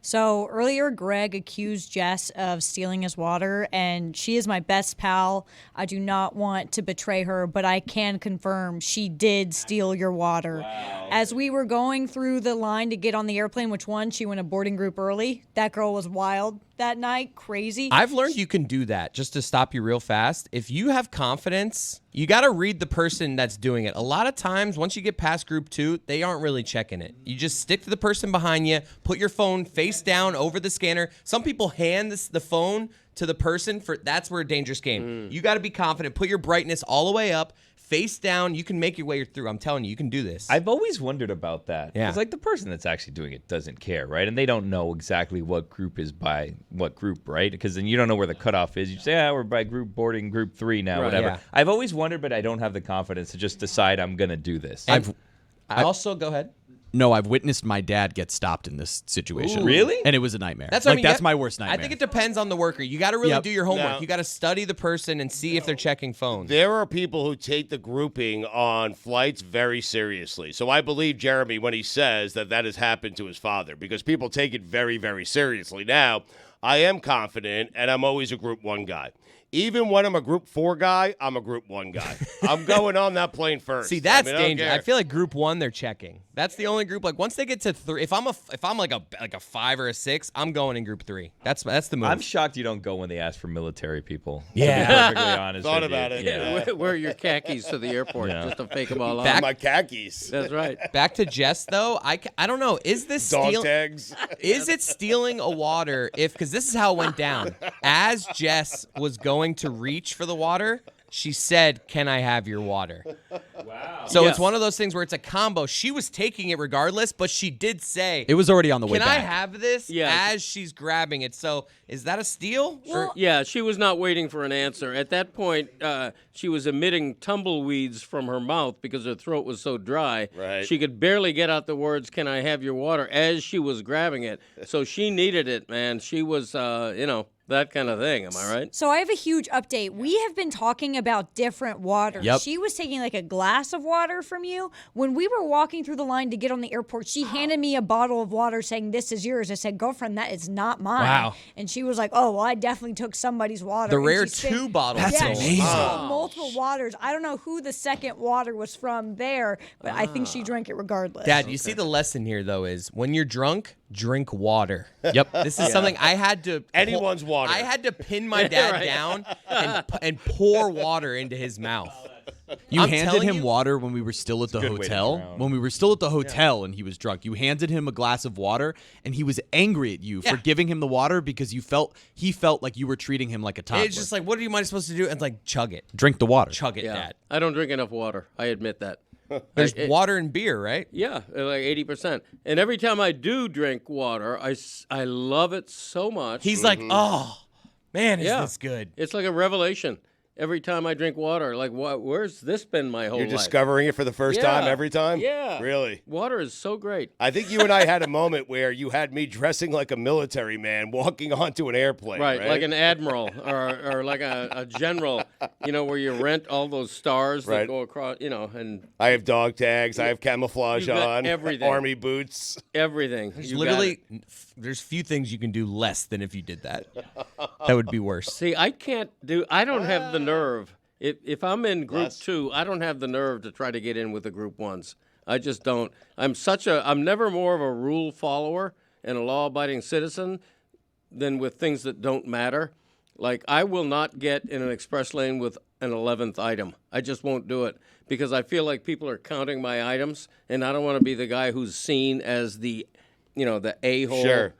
So earlier, Greg accused Jess of stealing his water, and she is my best pal. I do not want to betray her, but I can confirm she did steal your water. Wow. As we were going through the line to get on the airplane, which one, she went a boarding group early. That girl was wild that night, crazy. I've learned you can do that. Just to stop you real fast, if you have confidence, you got to read the person that's doing it. A lot of times, once you get past group 2, they aren't really checking it. You just stick to the person behind you, put your phone face down over the scanner. Some people hand the phone to the person. That's where a dangerous game. You got to be confident. Put your brightness all the way up. Face down, you can make your way through. I'm telling you, you can do this. I've always wondered about that. Yeah. It's like the person that's actually doing it doesn't care, right? And they don't know exactly what group is by what group, right? Because then you don't know where the cutoff is. You say, we're by group boarding group 3 now, whatever. Yeah. I've always wondered, but I don't have the confidence to just decide I'm going to do this. I also, go ahead. No, I've witnessed my dad get stopped in this situation. Ooh. Really? And it was a nightmare. That's what I mean. That's my worst nightmare. I think it depends on the worker. You got to really do your homework. You got to study the person and see if they're checking phones. There are people who take the grouping on flights very seriously. So I believe Jeremy when he says that has happened to his father because people take it very, very seriously. Now, I am confident, and I'm always a Group 1 guy. Even when I'm a Group 4 guy, I'm a Group 1 guy. I'm going on that plane first. See, that's dangerous. I feel like Group 1, they're checking. That's the only group. Like once they get to 3, if I'm like a 5 or a 6, I'm going in Group 3. That's the move. I'm shocked you don't go when they ask for military people. Yeah, to be perfectly honest. Thought with about you. it. Yeah. Wear your khakis to the airport just to fake them all Back out. my khakis. That's right. Back to Jess though. I don't know. Is this Dog tags. Is it stealing a water? Because this is how it went down. As Jess was going to reach for the water, she said, "Can I have your water?" Wow. So it's one of those things where it's a combo. She was taking it regardless, but she did say it was already on the way back. back. Can I have this? Yeah. As she's grabbing it. So is that a steal? Well, yeah, she was not waiting for an answer. At that point, she was emitting tumbleweeds from her mouth because her throat was so dry. Right. She could barely get out the words, "Can I have your water?" as she was grabbing it. So she needed it, man. She was, that kind of thing. Am I right? So I have a huge update. We have been talking about different waters. Yep. She was taking like a glass of water from you. When we were walking through the line to get on the airport, she handed me a bottle of water saying, "This is yours." I said, "Girlfriend, that is not mine." Wow. And she was like, "Oh, well, I definitely took somebody's water." The And rare she 2 bottles. That's yeah, amazing. she stole multiple waters. I don't know who the second water was from there, but I think she drank it regardless. Dad, you see the lesson here though is when you're drunk, drink water. Yep. This is something I had to Anyone's water. I had to pin my dad down and pour water into his mouth. You I'm handed telling him you- wader when we were still at the good way to hotel. drown. When we were still at the hotel and he was drunk, you handed him a glass of water, and he was angry at you for giving him the water because he felt like you were treating him like a toddler. It's just like, what am I supposed to do? And it's like, chug it. Drink the water. Chug it, Yeah. Dad. I don't drink enough water. I admit that. There's water and beer, right? Yeah, like 80%. And every time I do drink water, I love it so much. He's like, oh, man, is Yeah. this good? It's like a revelation. Every time I drink water, like, where's this been my whole You're life? discovering it for the first Yeah. time every time? Yeah. Really? Water is so great. I think you and I had a moment where you had me dressing like a military man walking onto an airplane. Right, Right, like an admiral or like a general, where you rent all those stars that Right. go across, and I have dog tags. I have camouflage You've got on. everything. Army boots. everything. There's You got literally, it. there's few things you can do less than if you did that. That would be worse. See, I don't have the nerve. If I'm in group 2, I don't have the nerve to try to get in with the group 1s. I just don't. I'm never more of a rule follower and a law-abiding citizen than with things that don't matter. Like, I will not get in an express lane with an 11th item. I just won't do it because I feel like people are counting my items, and I don't want to be the guy who's seen as the a-hole. Sure.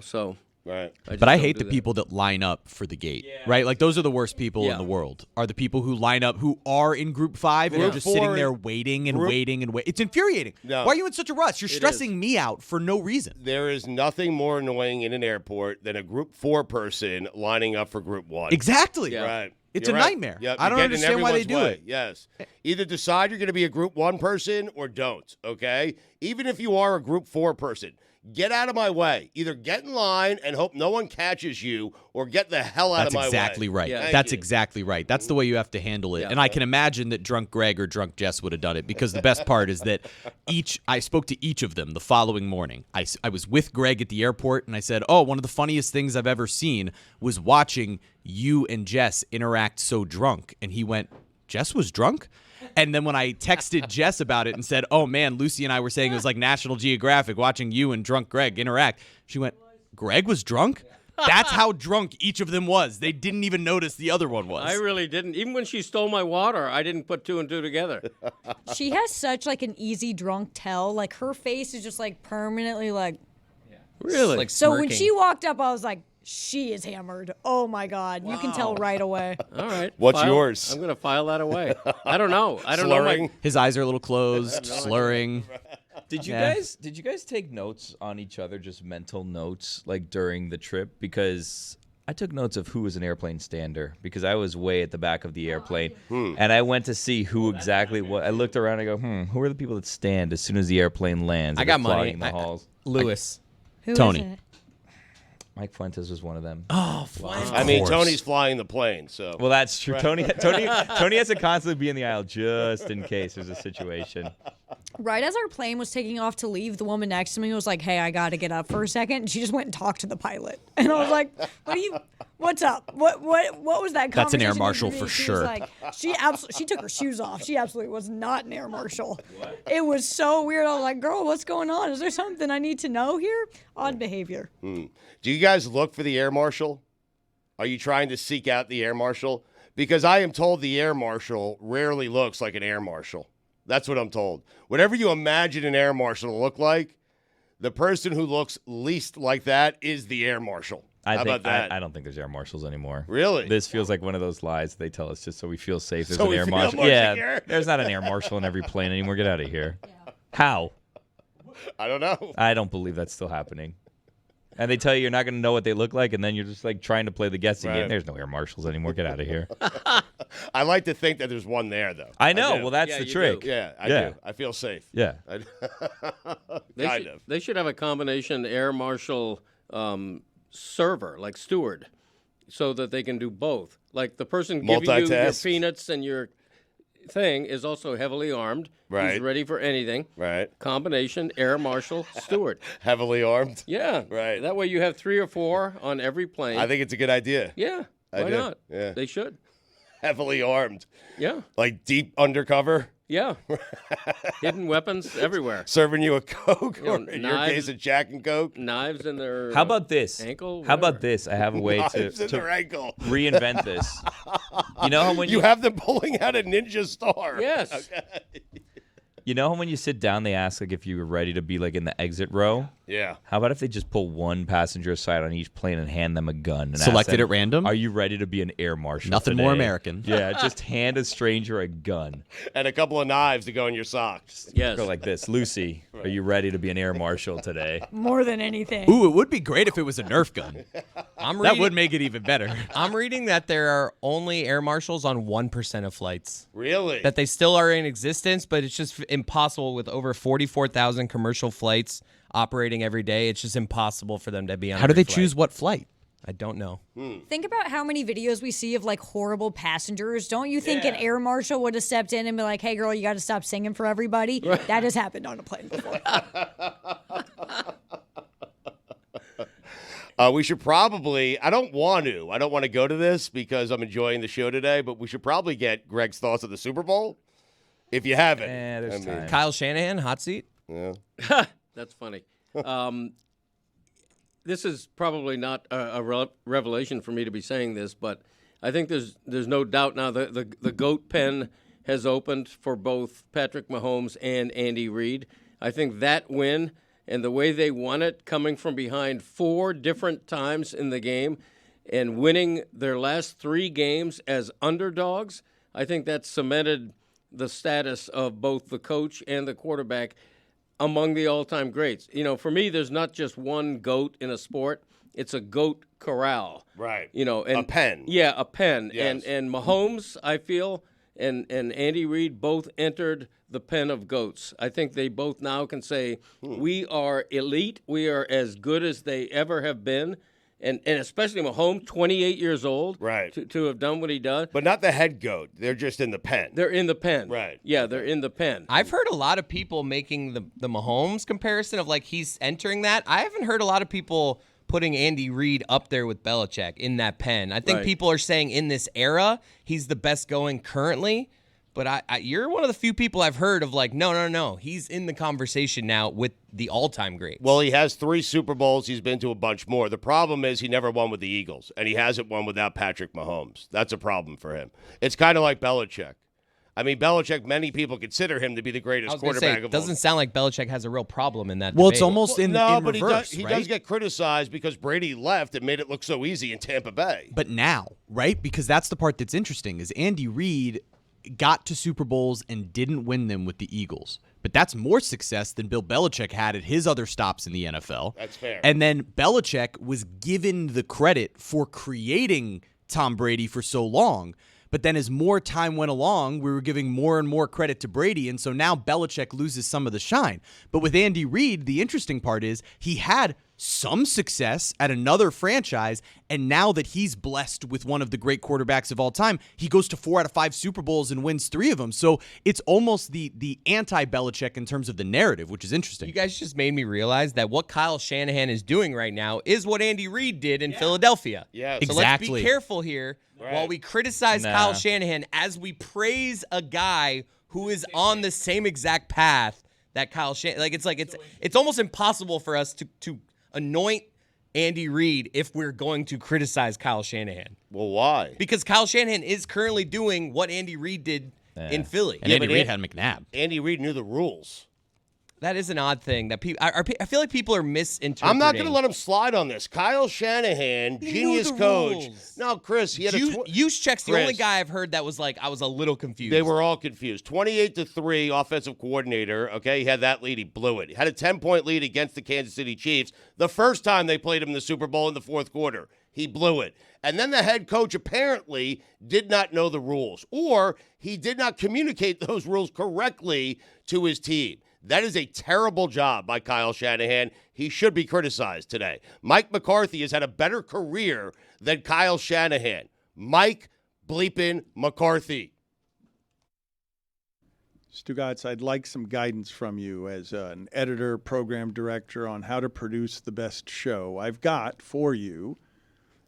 So. Right. But I hate the people that line up for the gate, right? Like, those are the worst people in Yeah. the world, are the people who line up, who are in group 5 and Group are just 4 sitting there waiting and waiting and waiting. It's infuriating. No. Why are you in such a rush? You're stressing me out for no reason. There is nothing more annoying in an airport than a group 4 person lining up for group 1. Exactly. Yeah. Right. It's You're a right. nightmare. Yep, I don't you're getting in understand why they everyone's do way. it. Yes. Either decide you're going to be a group 1 person or don't, okay? Even if you are a group 4 person, get out of my way. Either get in line and hope no one catches you, or get the hell out of my way. That's exactly right. Yeah. That's exactly right. That's the way you have to handle it. Yeah. And I can imagine that drunk Greg or drunk Jess would have done it, because the best part is that I spoke to each of them the following morning. I was with Greg at the airport, and I said, oh, one of the funniest things I've ever seen was watching you and Jess interact so drunk. And he went, Jess was drunk? And then when I texted Jess about it and said, oh, man, Lucy and I were saying it was like National Geographic watching you and drunk Greg interact, she went, Greg was drunk? That's how drunk each of them was. They didn't even notice the other one was. I really didn't. Even when she stole my water, I didn't put two and two together. She has such like an easy drunk tell. Like her face is just like permanently like. Really? Like So when smirking. she walked up, I was like, she is hammered. Oh my God. You can tell right away. All right. What's yours? I'm going to file that away. I don't know. I don't know. Slurring? His eyes are a little closed, slurring. Did you Yeah. guys take notes on each other, just mental notes, like during the trip? Because I took notes of who was an airplane stander, because I was way at the back of the airplane, and I went to see who exactly was. I looked around and I go, who are the people that stand as soon as the airplane lands? I and got are money. plodding in the halls. Lewis. Who is Tony. it? Mike Fuentes was one of them. Oh, flying. I mean, Tony's flying the plane, so. Well, that's true. Tony has to constantly be in the aisle just in case there's a situation. Right as our plane was taking off to leave, the woman next to me was like, hey, I got to get up for a second. And she just went and talked to the pilot. And I was like, what's up? What was that That's an air conversation marshal you for made? She sure. was like, she took her shoes off. She absolutely was not an air marshal. It was so weird. I was like, girl, what's going on? Is there something I need to know here? Odd behavior. Do you guys look for the air marshal? Are you trying to seek out the air marshal? Because I am told the air marshal rarely looks like an air marshal. That's what I'm told. Whatever you imagine an air marshal to look like, the person who looks least like that is the air marshal. How about that? I don't think there's air marshals anymore. Really? This feels like one of those lies they tell us just so we feel safe. There's So an we air feel marshal. more Yeah, secure? there's not an air marshal in every plane anymore. Get out of here. How? I don't know. I don't believe that's still happening. And they tell you you're not going to know what they look like, and then you're just like trying to play the guessing Right. game. There's no air marshals anymore. Get out of here. I like to think that there's one there, though. I know. do. Well, that's Yeah, the you trick. do. Yeah, I Yeah. do. I feel safe. Yeah. Kind of. They should have a combination air marshal server, like steward, so that they can do both. Like the person giving you your Multitask. peanuts and your thing is also heavily armed. Right. He's ready for anything. Right. Combination air marshal steward. Heavily armed. Yeah. Right. That way you have 3 or 4 on every plane. I think it's a good idea. Yeah. I Why do. not? Yeah. They should. Heavily armed. Yeah. Like deep undercover. Yeah. Hidden weapons everywhere. Serving you a Coke, You know, or in your knives. case, a Jack and Coke. Knives in their How about this? ankle. How about whatever. this? I have a way Knives in to their ankle. reinvent this. You know how when You have them pulling out a ninja star. Yes. Okay. you know how when you sit down they ask like if you were ready to be like in the exit row? Yeah. How about if they just pull one passenger aside on each plane and hand them a gun? And ask Selected them, at random? Are you ready to be an air marshal? Nothing more today?" American. Yeah, just hand a stranger a gun. And a couple of knives to go in your socks. Yes. Go like this. Lucy, are you ready to be an air marshal today? More than anything. Ooh, it would be great if it was a Nerf gun. I'm That reading, would make it even better. I'm reading that there are only air marshals on 1% of flights. Really? That they still are in existence, but it's just impossible with over 44,000 commercial flights operating every day. It's just impossible for them to be on. How do every they choose flight. what flight? I don't know. Think about how many videos we see of like horrible passengers. Don't you think an air marshal would have stepped in and be like, hey, girl, you got to stop singing for everybody? That has happened on a plane before. We should probably, I don't want to go to this because I'm enjoying the show today, but we should probably get Greg's thoughts of the Super Bowl. If you haven't. There's time. Kyle Shanahan, hot seat. That's funny. This is probably not a revelation for me to be saying this, but I think there's no doubt now the GOAT pen has opened for both Patrick Mahomes and Andy Reid. I think that win and the way they won it, coming from behind 4 different times in the game and winning their last 3 games as underdogs, I think that cemented the status of both the coach and the quarterback among the all-time greats. You know, for me, there's not just one GOAT in a sport. It's a GOAT corral. Right. You know, and A pen. Yeah, a pen. Yes. And Mahomes, I feel, and Andy Reid both entered the pen of GOATs. I think they both now can say, we are elite. We are as good as they ever have been. And especially Mahomes, 28 years old, right, to have done what he does. But not the head goat. They're just in the pen. They're in the pen. Right. Yeah, they're in the pen. I've heard a lot of people making the Mahomes comparison of like he's entering that. I haven't heard a lot of people putting Andy Reid up there with Belichick in that pen. I think people are saying in this era he's the best going currently. But you're one of the few people I've heard of like, no. He's in the conversation now with the all-time greats. Well, he has 3 Super Bowls. He's been to a bunch more. The problem is he never won with the Eagles, and he hasn't won without Patrick Mahomes. That's a problem for him. It's kind of like Belichick. I mean, Belichick, many people consider him to be the greatest quarterback of all. It doesn't sound like Belichick has a real problem in that Well, debate. it's almost in reverse, he right? does get criticized because Brady left and made it look so easy in Tampa Bay. But now, right? Because that's the part that's interesting is Andy Reid got to Super Bowls and didn't win them with the Eagles. But that's more success than Bill Belichick had at his other stops in the NFL. That's fair. And then Belichick was given the credit for creating Tom Brady for so long. But then as more time went along, we were giving more and more credit to Brady. And so now Belichick loses some of the shine. But with Andy Reid, the interesting part is he had some success at another franchise, and now that he's blessed with one of the great quarterbacks of all time, he goes to 4 out of 5 Super Bowls and wins 3 of them. So it's almost the anti-Belichick in terms of the narrative, which is interesting. You guys just made me realize that what Kyle Shanahan is doing right now is what Andy Reid did in Philadelphia. Yeah, So exactly. let's be careful here while we criticize Kyle Shanahan as we praise a guy who is on the same exact path that Kyle Shanahan. It's almost impossible for us to anoint Andy Reid if we're going to criticize Kyle Shanahan. Well, why? Because Kyle Shanahan is currently doing what Andy Reid did in Philly. And Andy Reid had McNabb. Andy Reid knew the rules. That is an odd thing that people. I feel like people are misinterpreting. I'm not going to let him slide on this. Kyle Shanahan, genius coach. Rules. No, Chris, he had Juszczyk's the Chris. only guy I've heard that was like I was a little confused. They were all confused. 28-3 offensive coordinator. Okay, he had that lead. He blew it. He had a 10-point lead against the Kansas City Chiefs the first time they played him in the Super Bowl in the fourth quarter. He blew it. And then the head coach apparently did not know the rules, or he did not communicate those rules correctly to his team. That is a terrible job by Kyle Shanahan. He should be criticized today. Mike McCarthy has had a better career than Kyle Shanahan. Mike bleepin' McCarthy. Stugotz, I'd like some guidance from you as an editor, program director on how to produce the best show. I've got for you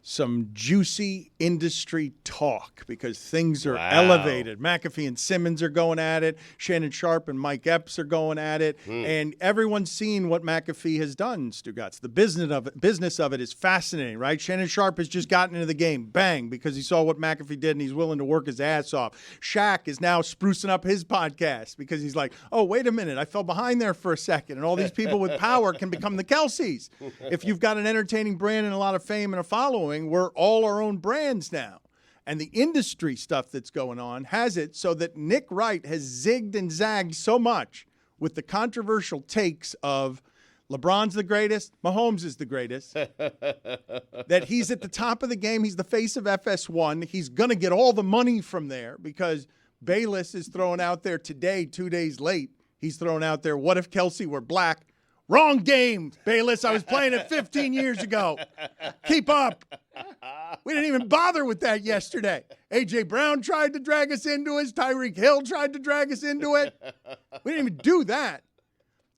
some juicy industry talk because things are elevated. McAfee and Simmons are going at it. Shannon Sharp and Mike Epps are going at it. And everyone's seen what McAfee has done, Stugotz. The business of it is fascinating, right? Shannon Sharp has just gotten into the game, bang, because he saw what McAfee did and he's willing to work his ass off. Shaq is now sprucing up his podcast because he's like, oh, wait a minute, I fell behind there for a second. And all these people with power can become the Kelseys. If you've got an entertaining brand and a lot of fame and a following, we're all our own brands now. And the industry stuff that's going on has it so that Nick Wright has zigged and zagged so much with the controversial takes of LeBron's the greatest, Mahomes is the greatest, that he's at the top of the game. He's the face of FS1. He's going to get all the money from there because Bayless is throwing out there today, 2 days late. He's throwing out there, what if Kelsey were black? Wrong game, Bayless. I was playing it 15 years ago. Keep up. We didn't even bother with that yesterday. A.J. Brown tried to drag us into it. Tyreek Hill tried to drag us into it. We didn't even do that.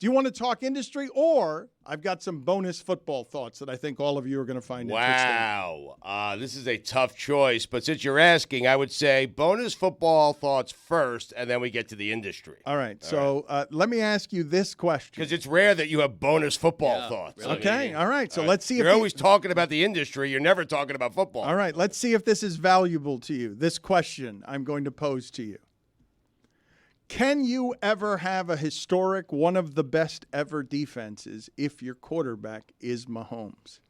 Do you want to talk industry? Or I've got some bonus football thoughts that I think all of you are going to find interesting. Wow. This is a tough choice, but since you're asking, I would say bonus football thoughts first, and then we get to the industry. All right. So let me ask you this question. Because it's rare that you have bonus football thoughts. Really. Okay. All right. So let's see You're always talking about the industry. You're never talking about football. All right. Let's see if this is valuable to you. This question I'm going to pose to you. Can you ever have a historic, one of the best ever defenses if your quarterback is Mahomes?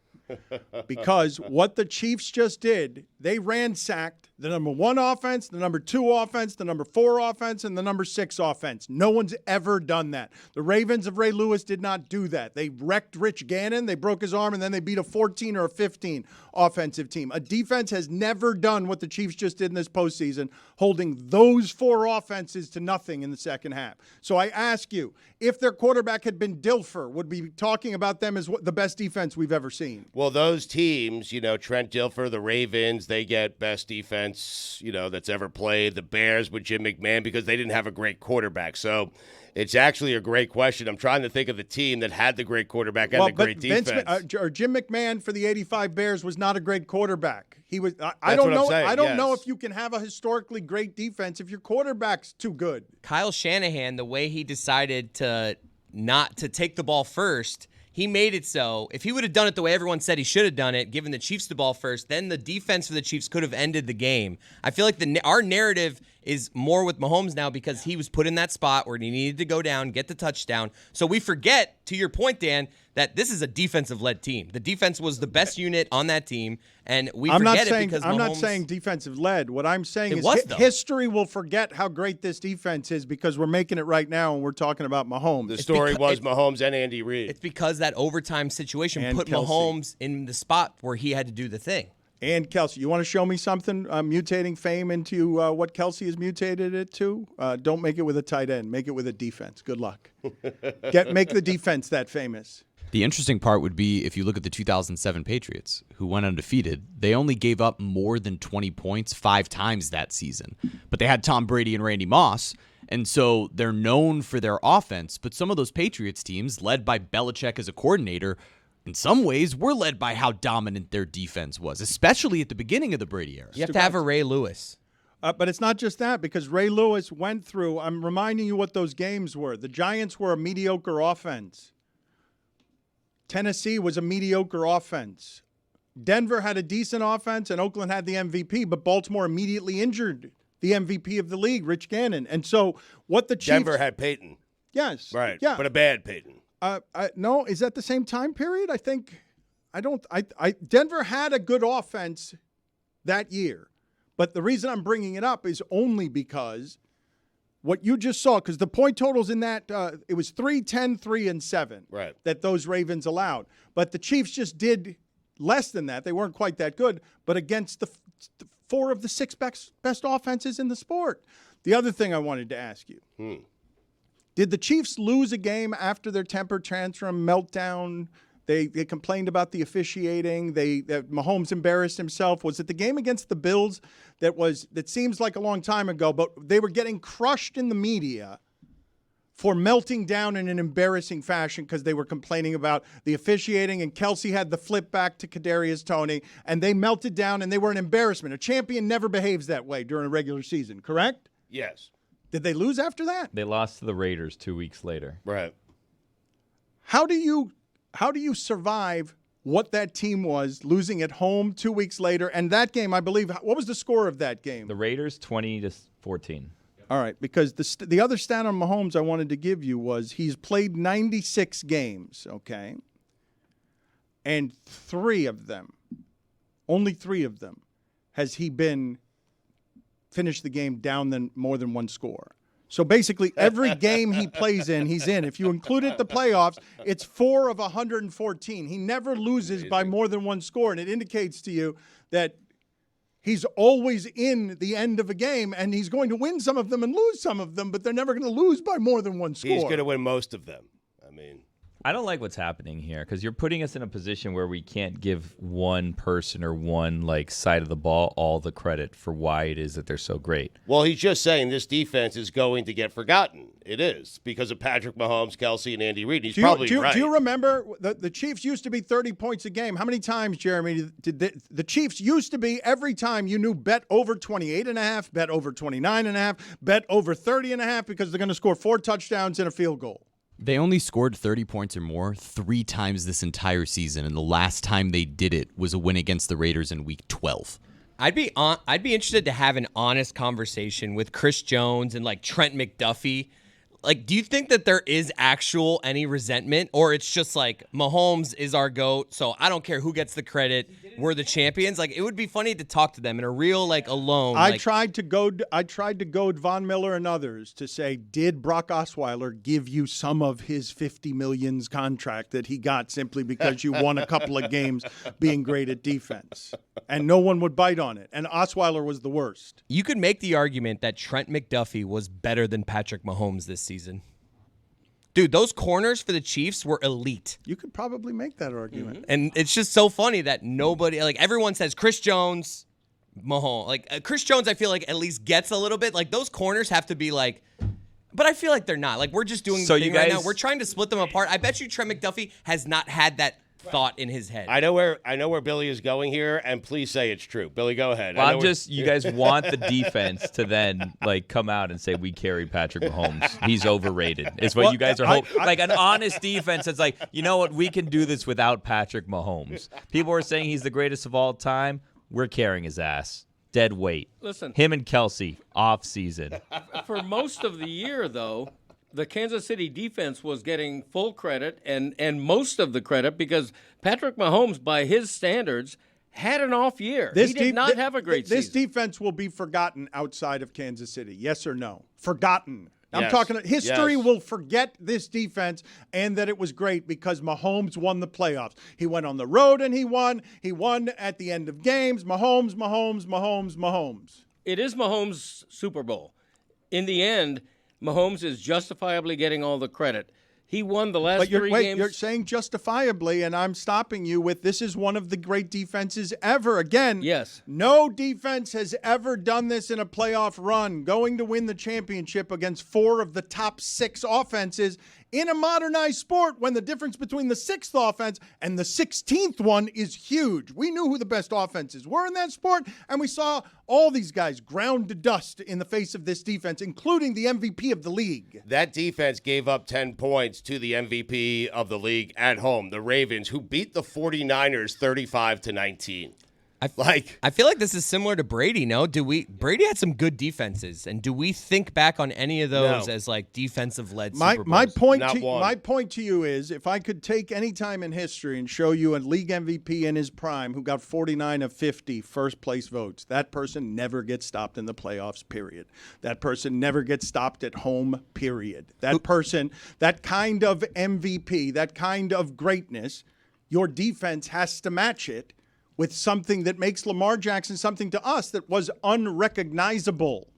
Because what the Chiefs just did, they ransacked the number 1 offense, the number 2 offense, the number 4 offense, and the number 6 offense. No one's ever done that. The Ravens of Ray Lewis did not do that. They wrecked Rich Gannon, they broke his arm, and then they beat a 14 or a 15 offensive team. A defense has never done what the Chiefs just did in this postseason, holding those 4 offenses to nothing in the second half. So I ask you, if their quarterback had been Dilfer, would we be talking about them as the best defense we've ever seen? Well, those teams, Trent Dilfer, the Ravens, they get best defense, that's ever played. The Bears with Jim McMahon, because they didn't have a great quarterback. So it's actually a great question. I'm trying to think of the team that had the great quarterback and the great defense. Jim McMahon for the '85 Bears was not a great quarterback. He was. I That's don't what know. I'm saying, I don't yes. know if you can have a historically great defense if your quarterback's too good. Kyle Shanahan, the way he decided to not to take the ball first, he made it so if he would have done it the way everyone said he should have done it, given the Chiefs the ball first, then the defense for the Chiefs could have ended the game. I feel like our narrative is more with Mahomes now because he was put in that spot where he needed to go down, get the touchdown. So we forget, to your point, Dan, that this is a defensive-led team. The defense was the best unit on that team, and we forget it because I'm Mahomes, not saying defensive-led. What I'm saying is was, though. history will forget how great this defense is because we're making it right now and we're talking about Mahomes. The story was Mahomes and Andy Reid. It's because that overtime situation And put Kelsey. Mahomes in the spot where he had to do the thing. And Kelsey, you want to show me something mutating fame into what Kelsey has mutated it to? Don't make it with a tight end. Make it with a defense. Good luck. Make the defense that famous. The interesting part would be if you look at the 2007 Patriots, who went undefeated, they only gave up more than 20 points 5 times that season. But they had Tom Brady and Randy Moss, and so they're known for their offense. But some of those Patriots teams, led by Belichick as a coordinator, in some ways were led by how dominant their defense was, especially at the beginning of the Brady era. You have to have a Ray Lewis. But it's not just that, because Ray Lewis went through, I'm reminding you what those games were. The Giants were a mediocre offense. Tennessee was a mediocre offense. Denver had a decent offense, and Oakland had the MVP, but Baltimore immediately injured the MVP of the league, Rich Gannon. And so what the Chiefs... Denver had Peyton. Yes. Right. Yeah. But a bad Peyton. No, is that the same time period? Denver had a good offense that year. But the reason I'm bringing it up is only because what you just saw, because the point totals in that, it was 3, 10, 3, and 7 Right. that those Ravens allowed. But the Chiefs just did less than that. They weren't quite that good, but against the 4 of the 6 best offenses in the sport. The other thing I wanted to ask you, did the Chiefs lose a game after their temper tantrum meltdown? They complained about the officiating. That Mahomes embarrassed himself. Was it the game against the Bills that seems like a long time ago, but they were getting crushed in the media for melting down in an embarrassing fashion because they were complaining about the officiating, and Kelsey had the flip back to Kadarius Toney, and they melted down, and they were an embarrassment. A champion never behaves that way during a regular season, correct? Yes. Did they lose after that? They lost to the Raiders 2 weeks later. Right. How do you survive what that team was, losing at home 2 weeks later? And that game, I believe, what was the score of that game? The Raiders 20-14. All right, because the other stat on Mahomes I wanted to give you was he's played 96 games, okay? And 3 of them, only 3 of them, has he finished the game down more than 1 score. So basically, every game he plays in, he's in. If you included the playoffs, it's 4 of 114. He never loses by more than 1 score, and it indicates to you that he's always in the end of a game, and he's going to win some of them and lose some of them, but they're never going to lose by more than 1 score. He's going to win most of them. I mean, I don't like what's happening here because you're putting us in a position where we can't give one person or one side of the ball all the credit for why it is that they're so great. well, he's just saying this defense is going to get forgotten. It is because of Patrick Mahomes, Kelsey, and Andy Reid. He's probably right. Do you remember the Chiefs used to be 30 points a game? How many times, Jeremy, did the Chiefs used to be every time you knew bet over 28.5, bet over 29.5, bet over 30.5 because they're going to score 4 touchdowns and a field goal? They only scored 30 points or more 3 times this entire season, and the last time they did it was a win against the Raiders in Week 12. I'd be interested to have an honest conversation with Chris Jones and Trent McDuffie. Like, do you think that there is actual any resentment, or it's just like Mahomes is our GOAT, so I don't care who gets the credit. We're the champions. Like, it would be funny to talk to them in a real, like, alone. I tried to goad Von Miller and others to say, did Brock Osweiler give you some of his $50 million contract that he got simply because you won a couple of games being great at defense? And no one would bite on it. And Osweiler was the worst. You could make the argument that Trent McDuffie was better than Patrick Mahomes this season. Dude, those corners for the Chiefs were elite. You could probably make that argument. And it's just so funny that nobody, like, everyone says Chris Jones, Mahomes. Like, Chris Jones, I feel like at least gets a little bit. Like, those corners have to be like, but I feel like they're not. Like, we're just doing the thing right now. We're trying to split them apart. I bet you Trent McDuffie has not had that thought in his head. I know where Billy is going here, and please say it's true. Billy, go ahead. Well, you guys want the defense to then like come out and say we carry Patrick Mahomes. He's overrated. Is what you guys are hoping. Like an honest defense that's like, you know what, we can do this without Patrick Mahomes. People are saying he's the greatest of all time. We're carrying his ass. Dead weight. Listen. Him and Kelsey, off season. For most of the year, though, the Kansas City defense was getting full credit and most of the credit because Patrick Mahomes, by his standards, had an off year. He did not have a great season. This defense will be forgotten outside of Kansas City. Yes or no? Forgotten. I'm Yes. talking history Yes. will forget this defense and that it was great because Mahomes won the playoffs. He went on the road and he won. He won at the end of games. Mahomes. It is Mahomes' Super Bowl. In the end, Mahomes is justifiably getting all the credit. He won the last three games. You're saying justifiably, and I'm stopping you with this is one of the great defenses ever. Again, Yes. no defense has ever done this in a playoff run, going to win the championship against 4 of the top 6 offenses in a modernized sport when the difference between the 6th offense and the 16th one is huge. We knew who the best offenses were in that sport, and we saw all these guys ground to dust in the face of this defense, including the MVP of the league. That defense gave up 10 points to the MVP of the league at home, the Ravens, who beat the 49ers 35-19. I feel like this is similar to Brady, no? Brady had some good defenses, and do we think back on any of those as like defensive-led Super Bowls? My point to you is, if I could take any time in history and show you a league MVP in his prime who got 49 of 50 first-place votes, that person never gets stopped in the playoffs, period. That person never gets stopped at home, period. That person, that kind of MVP, that kind of greatness, your defense has to match it with something that makes Lamar Jackson something to us that was unrecognizable.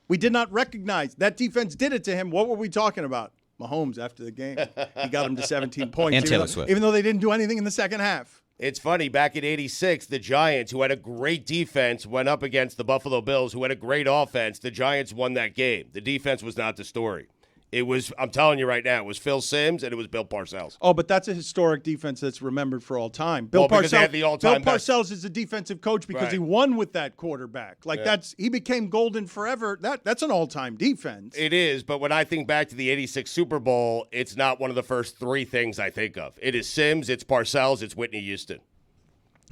We did not recognize. That defense did it to him. What were we talking about? Mahomes after the game. He got him to 17 points. And Taylor Swift. Even though they didn't do anything in the second half. It's funny, back in 86, the Giants, who had a great defense, went up against the Buffalo Bills, who had a great offense. The Giants won that game. The defense was not the story. It was, I'm telling you right now, it was Phil Simms and it was Bill Parcells. Oh, but that's a historic defense that's remembered for all time. Because they had the all-time Bill best. Parcells is a defensive coach because Right. he won with that quarterback. Like he became golden forever. That's an all-time defense. It is, but when I think back to the 86 Super Bowl, it's not one of the first 3 things I think of. It is Simms, it's Parcells, it's Whitney Houston.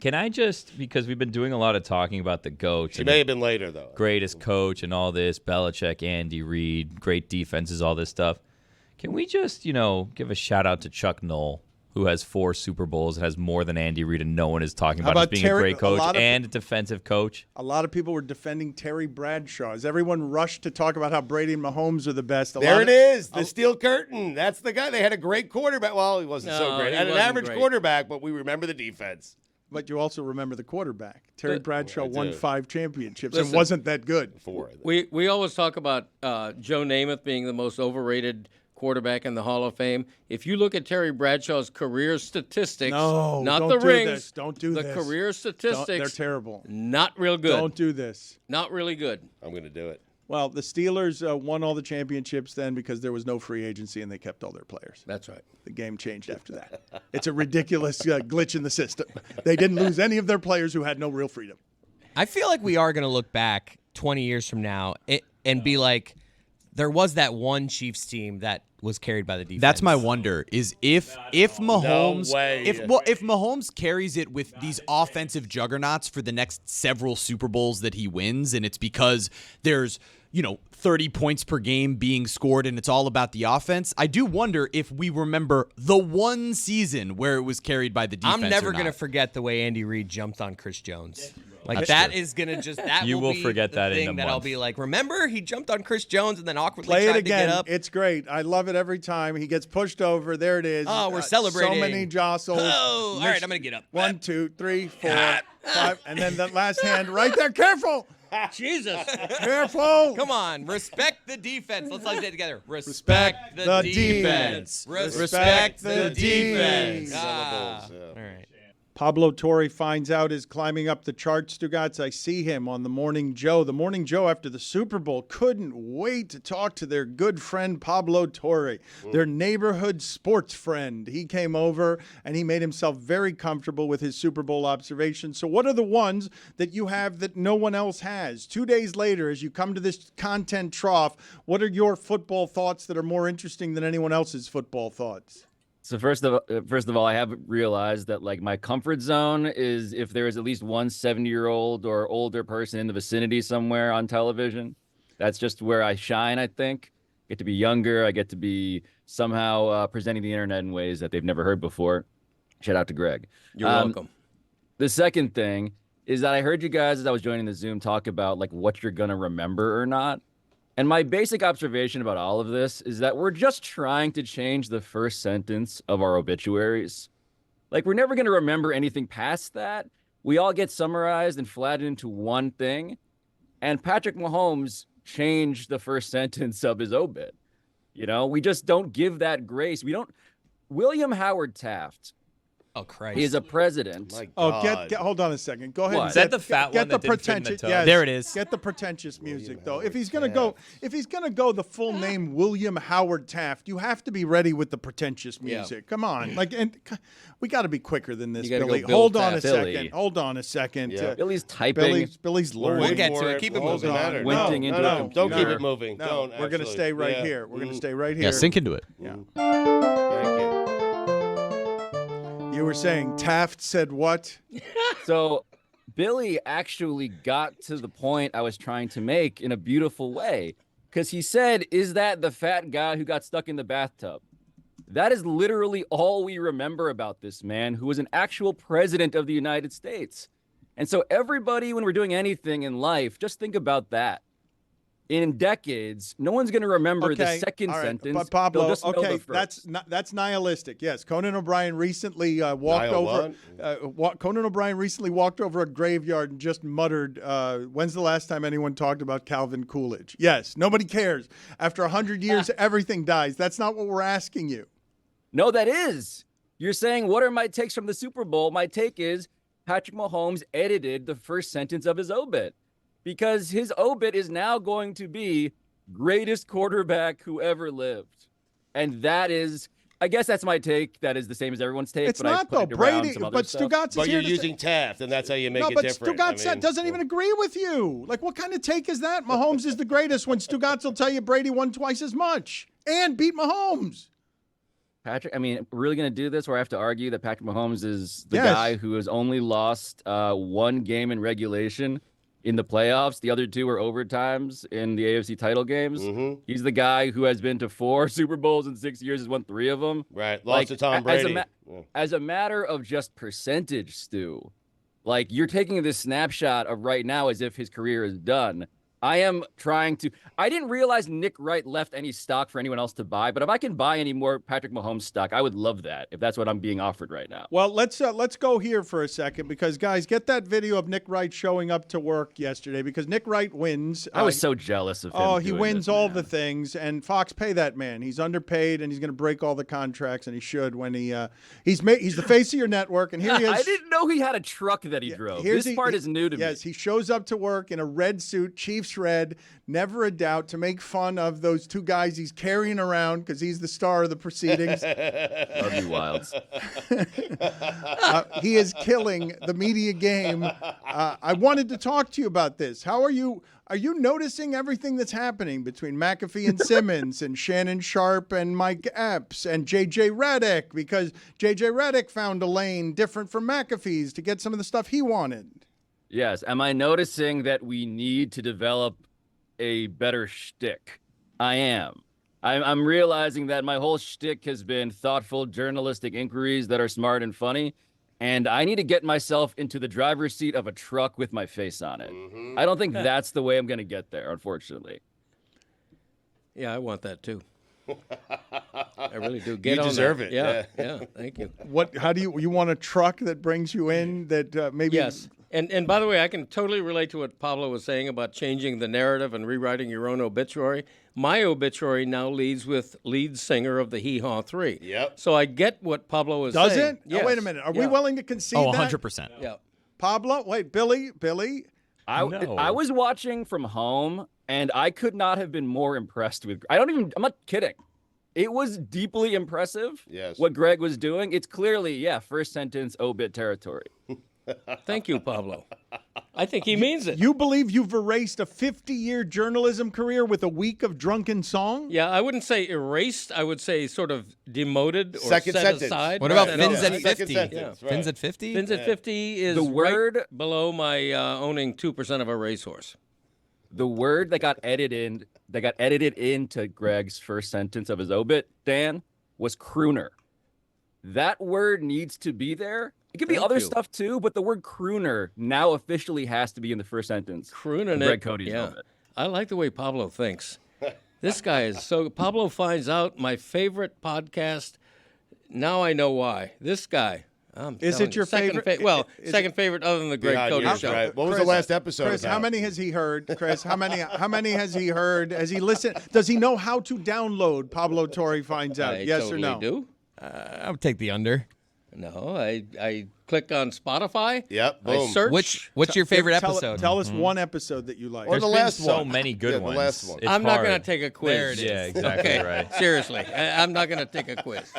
Can I just, because we've been doing a lot of talking about the GOATs. She may have been later, though. Greatest coach and all this, Belichick, Andy Reid, great defenses, all this stuff. Can we just, give a shout-out to Chuck Noll, who has 4 Super Bowls and has more than Andy Reid, and no one is talking about as being a great coach and a defensive coach? A lot of people were defending Terry Bradshaw. As everyone rushed to talk about how Brady and Mahomes are the best. There it is, the steel curtain. That's the guy. They had a great quarterback. Well, he wasn't so great. he Had an wasn't average great. quarterback, but we remember the defense. But you also remember the quarterback. Terry Bradshaw I won do. 5 championships Listen. and wasn't that good. 4, I think. We always talk about Joe Namath being the most overrated quarterback in the Hall of Fame. If you look at Terry Bradshaw's career statistics, No, not don't the do rings, this. Don't do the this. career statistics, They're terrible. not real good. Don't do this. Not really good. I'm going to do it. Well, the Steelers won all the championships then because there was no free agency and they kept all their players. That's right. The game changed after that. It's a ridiculous glitch in the system. They didn't lose any of their players who had no real freedom. I feel like we are going to look back 20 years from now and be like, there was that one Chiefs team that was carried by the defense. That's my wonder is if Mahomes way. if Mahomes carries it with these offensive juggernauts for the next several Super Bowls that he wins, and it's because there's 30 points per game being scored and it's all about the offense. I do wonder if we remember the one season where it was carried by the defense. I'm never going to forget the way Andy Reid jumped on Chris Jones. Like That's that true. is gonna just that You will be forget the that in thing a that I'll month. be like, remember he jumped on Chris Jones and then awkwardly Play tried it again. to get up. It's great. I love it every time. He gets pushed over. There it is. Oh, we're celebrating. So many jostles. Oh, all right, I'm gonna get up. 1, 2, 3, 4, 5, and then that last hand right there. Careful. Jesus. Careful. Come on, respect the defense. Let's say it together. Respect the defense. Respect the defense. Syllables, yeah. All right. Pablo Torre finds out is climbing up the charts, Stugotz. I see him on the Morning Joe. The Morning Joe after the Super Bowl couldn't wait to talk to their good friend Pablo Torre, their neighborhood sports friend. He came over and he made himself very comfortable with his Super Bowl observations. So what are the ones that you have that no one else has? 2 days later, as you come to this content trough, what are your football thoughts that are more interesting than anyone else's football thoughts? So first of all, I have realized that like my comfort zone is if there is at least one 70-year-old or older person in the vicinity somewhere on television. That's just where I shine, I think. I get to be younger. I get to be somehow presenting the internet in ways that they've never heard before. Shout out to Greg. You're welcome. The second thing is that I heard you guys as I was joining the Zoom talk about like what you're going to remember or not. And my basic observation about all of this is that we're just trying to change the first sentence of our obituaries. Like, we're never going to remember anything past that. We all get summarized and flattened into one thing. And Patrick Mahomes changed the first sentence of his obit. We just don't give that grace. William Howard Taft Oh Christ. is a president. My Oh, God. get hold on a second. Go ahead. What? and Is that get- the fat get one the that didn't fit in the pretentious. tub? Yes, There it is. Get the pretentious music though. If he's Howard gonna go the full name William Howard Taft, you have to be ready with the pretentious music. Come on, we got to be quicker than this, You gotta go Billy. Bill Hold on a Taft. Billy. second. Hold on a second. Yeah. Billy's typing. Billy's We'll learning. We'll get for to it. Keep it Doesn't moving. matter. Winting into a Don't keep computer. it moving. No, Don't. we're gonna actually. stay right Yeah. here. We're gonna stay right here. Yeah, sink into it. Thank you. You were saying Taft said what? So Billy actually got to the point I was trying to make in a beautiful way, because he said, is that the fat guy who got stuck in the bathtub? That is literally all we remember about this man, who was an actual president of the United States. And so everybody, when we're doing anything in life, just think about that. In decades, no one's going to remember the second all right. sentence. But Pablo, They'll just know okay, the first. that's nihilistic. Yes, Conan O'Brien recently walked over. Conan O'Brien recently walked over a graveyard and just muttered, "When's the last time anyone talked about Calvin Coolidge?" Yes, nobody cares. After 100 years, everything dies. That's not what we're asking you. No, that is. You're saying, what are my takes from the Super Bowl? My take is Patrick Mahomes edited the first sentence of his obit, because his obit is now going to be greatest quarterback who ever lived. And that is, I guess that's my take. That is the same as everyone's take. It's but not I put though. it around Brady, some other but stuff. Stugotz is But here you're to using Taft, and that's how you make no, it but different. Stugotz doesn't even agree with you. Like, what kind of take is that? Mahomes is the greatest when Stugotz will tell you Brady won twice as much and beat Mahomes. Patrick, I mean, we're really going to do this where I have to argue that Patrick Mahomes is the Yes. guy who has only lost one game in regulation in the playoffs. The other two were overtimes in the AFC title games. Mm-hmm. He's the guy who has been to 4 Super Bowls in 6 years, has won 3 of them. Right. Lost to Tom Brady. As a matter of just percentage, Stu, like you're taking this snapshot of right now as if his career is done. I am trying to. I didn't realize Nick Wright left any stock for anyone else to buy, but if I can buy any more Patrick Mahomes stock, I would love that if that's what I'm being offered right now. Well, let's go here for a second because, guys, get that video of Nick Wright showing up to work yesterday because Nick Wright wins. I was so jealous of him. Oh, he doing wins this, all man. the things, and Fox, pay that man. He's underpaid, and he's going to break all the contracts, and he should when he's the face of your network, and here he is. I didn't know he had a truck that he drove. This part is new to me. Yes, he shows up to work in a red suit, Chiefs red, never a doubt, to make fun of those two guys he's carrying around because he's the star of the proceedings. Love you, Wilds. He is killing the media game. I wanted to talk to you about this. How are you? Are you noticing everything that's happening between McAfee and Simmons and Shannon Sharp and Mike Epps and J.J. Redick? Because J.J. Redick found a lane different from McAfee's to get some of the stuff he wanted. Yes. Am I noticing that we need to develop a better shtick. I am. I'm realizing that my whole shtick has been thoughtful journalistic inquiries that are smart and funny, and I need to get myself into the driver's seat of a truck with my face on it. I don't think that's the way I'm going to get there, unfortunately. Yeah, I want that too. I really do. Get You on deserve that. it. Yeah. Thank you. How do you want a truck that brings you in that maybe? Yes. And by the way, I can totally relate to what Pablo was saying about changing the narrative and rewriting your own obituary. My obituary now leads with lead singer of the Hee Haw 3. Yep. So I get what Pablo is Does saying. it? Yes. Oh, wait a minute. Are we Yeah. willing to concede Oh, that? 100%. Yeah. Pablo? Wait, Billy? I was watching from home, and I could not have been more impressed with. I'm not kidding. It was deeply impressive. Yes. What Greg was doing. It's clearly, first sentence obit territory. Thank you, Pablo. I think he means it. You believe you've erased a 50-year journalism career with a week of drunken song? Yeah, I wouldn't say erased. I would say sort of demoted or Second set sentence. aside. What about Set Fins aside. at Second 50? sentence, right. Fins at 50? Fins at 50 is The word- right below my owning 2% of a racehorse. The word that got edited into Greg's first sentence of his obit, Dan, was crooner. That word needs to be there. It could be Thank other you. stuff too, but the word crooner now officially has to be in the first sentence. Crooning of it. Greg Cody's Yeah. obit. I like the way Pablo thinks. This guy is so. Pablo finds out my favorite podcast. Now I know why. This guy. Is telling it your you, second favorite? Is second favorite other than the Greg Behind Cody you, show. right. What was Chris, the last episode Chris, about? how many has he heard? Chris, how many has he heard? Has he listened? Does he know how to download Pablo Torre finds out? I Yes totally or no? do. I would take the under. No, I click on Spotify. Yep, I boom. search. What's your favorite Tell episode? Tell us one episode that you like. Or the There's last been so one. many good Yeah, the ones. last one. It's I'm not hard. going to take a quiz. There it is. Yeah, exactly Okay, right. seriously, I'm not going to take a quiz.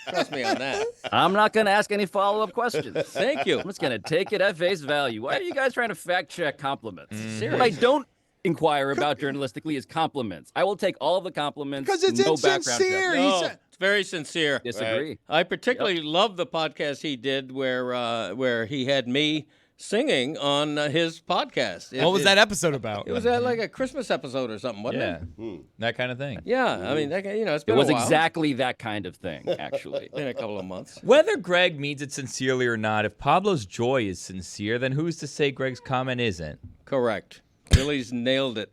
Trust me on that. I'm not going to ask any follow-up questions. Thank you. I'm just going to take it at face value. Why are you guys trying to fact-check compliments? Mm-hmm. What I don't inquire about journalistically is compliments. I will take all of the compliments. Because it's no background insincere. check. No, it's very sincere. Disagree. I particularly love the podcast he did where he had me singing on his podcast. What was that episode about? It was like a Christmas episode or something, wasn't Yeah, it? that kind of thing. Yeah, I mean, it's It been was a while. exactly that kind of thing, actually. Been a couple of months. Whether Greg means it sincerely or not, if Pablo's joy is sincere, then who's to say Greg's comment isn't? Correct. Billy's nailed it.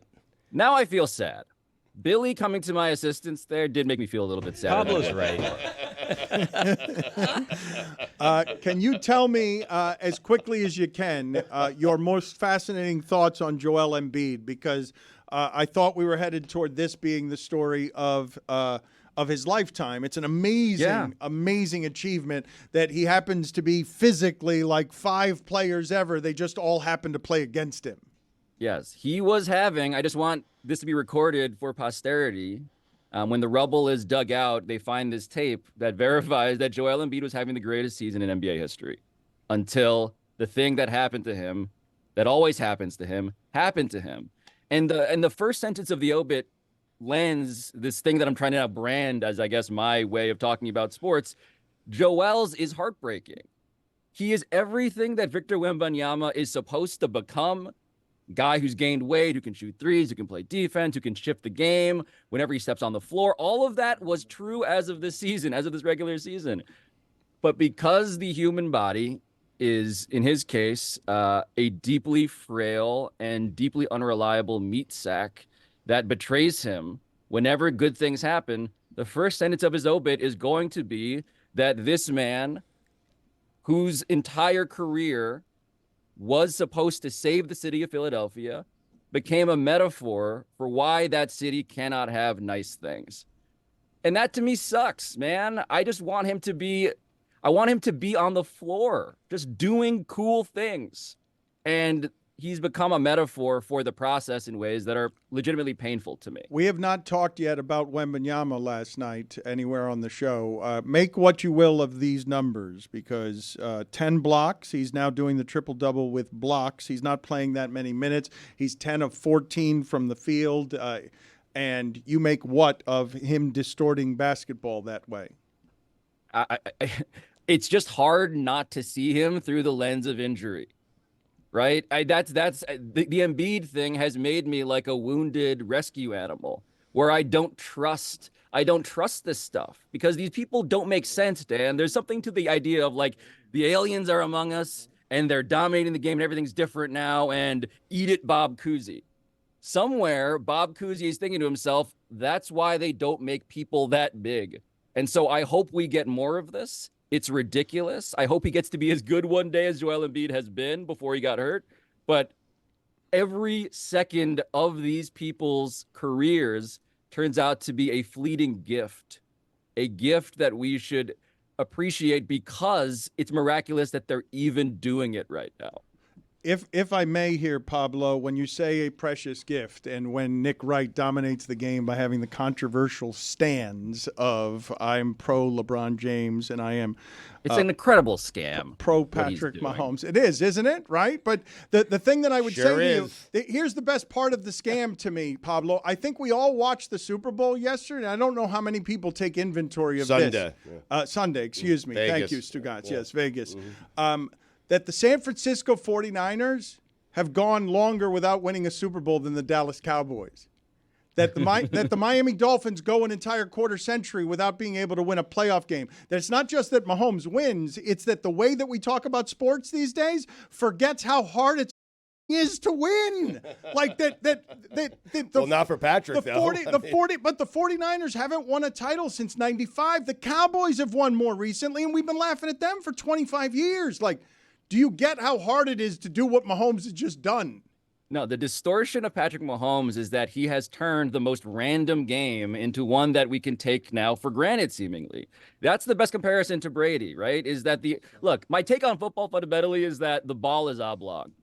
Now I feel sad. Billy coming to my assistance there did make me feel a little bit sad. Pablo's right. Can you tell me as quickly as you can your most fascinating thoughts on Joel Embiid? Because I thought we were headed toward this being the story of his lifetime. It's an amazing achievement that he happens to be physically like 5 players ever. They just all happen to play against him. Yes, he was having, I just want this to be recorded for posterity. When the rubble is dug out, they find this tape that verifies that Joel Embiid was having the greatest season in NBA history until the thing that happened to him, that always happens to him, happened to him. And the first sentence of the obit lends this thing that I'm trying to now brand as, I guess, my way of talking about sports. Joel's is heartbreaking. He is everything that Victor Wembanyama is supposed to become. Guy who's gained weight, who can shoot threes, who can play defense, who can shift the game whenever he steps on the floor. All of that was true as of this season, as of this regular season. But because the human body is, in his case, a deeply frail and deeply unreliable meat sack that betrays him whenever good things happen, the first sentence of his obit is going to be that this man, whose entire career was supposed to save the city of Philadelphia, became a metaphor for why that city cannot have nice things. And that to me sucks, man. I just want him to be on the floor, just doing cool things. And he's become a metaphor for the process in ways that are legitimately painful to me. We have not talked yet about Wembanyama last night anywhere on the show. Make what you will of these numbers because 10 blocks. He's now doing the triple-double with blocks. He's not playing that many minutes. He's 10 of 14 from the field. And you make what of him distorting basketball that way? It's just hard not to see him through the lens of injury. right? The Embiid thing has made me like a wounded rescue animal where I don't trust this stuff because these people don't make sense, Dan. There's something to the idea of like the aliens are among us and they're dominating the game and everything's different now and eat it, Bob Cousy. Somewhere, Bob Cousy is thinking to himself, that's why they don't make people that big. And so I hope we get more of this. It's ridiculous. I hope he gets to be as good one day as Joel Embiid has been before he got hurt. But every second of these people's careers turns out to be a fleeting gift, a gift that we should appreciate because it's miraculous that they're even doing it right now. If I may here, Pablo, when you say a precious gift and when Nick Wright dominates the game by having the controversial stands of I'm pro LeBron James and I am it's an incredible scam. Pro Patrick Mahomes. It is, isn't it? Right? But the thing that I would say to you, here's the best part of the scam to me, Pablo. I think we all watched the Super Bowl yesterday. I don't know how many people take inventory of this. Sunday, excuse me. Vegas. Thank you, Stugotz. Yes, Vegas. That the San Francisco 49ers have gone longer without winning a Super Bowl than the Dallas Cowboys. That the Miami Dolphins go an entire quarter century without being able to win a playoff game. That it's not just that Mahomes wins, it's that the way that we talk about sports these days forgets how hard it is to win. Like well, not for Patrick, though. But the 49ers haven't won a title since 95. The Cowboys have won more recently, and we've been laughing at them for 25 years. Like, do you get how hard it is to do what Mahomes has just done? No, the distortion of Patrick Mahomes is that he has turned the most random game into one that we can take now for granted, seemingly. That's the best comparison to Brady, right? Is that look, my take on football fundamentally is that the ball is oblong.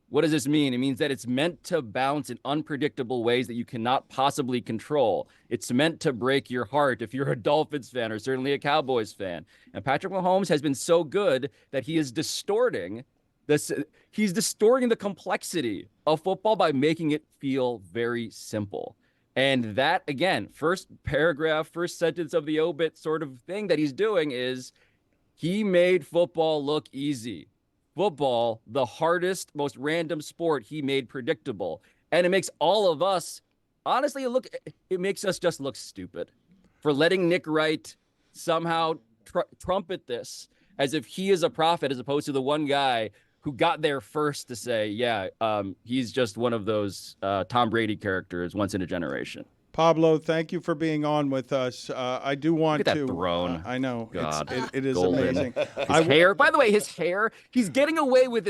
What does this mean? It means that it's meant to bounce in unpredictable ways that you cannot possibly control. It's meant to break your heart if you're a Dolphins fan or certainly a Cowboys fan. And Patrick Mahomes has been so good that he is distorting this. He's distorting the complexity of football by making it feel very simple. And that, again, first paragraph, first sentence of the obit sort of thing that he's doing is he made football look easy. Football, the hardest, most random sport, he made predictable. And it makes all of us, honestly, it makes us just look stupid for letting Nick Wright somehow trumpet this as if he is a prophet as opposed to the one guy who got there first to say, he's just one of those Tom Brady characters once in a generation. Pablo, thank you for being on with us. I do want Look at that throne. I know. God. It is Golden. amazing. His hair, by the way, he's getting away with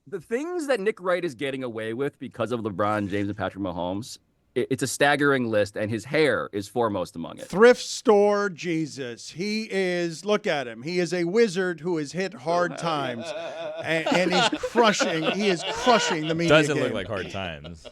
the things that Nick Wright is getting away with because of LeBron James and Patrick Mahomes. It's a staggering list, and his hair is foremost among it. Thrift store Jesus. He is, look at him. He is a wizard who has hit hard times. And he's crushing. He is crushing the media Doesn't game. look like hard times.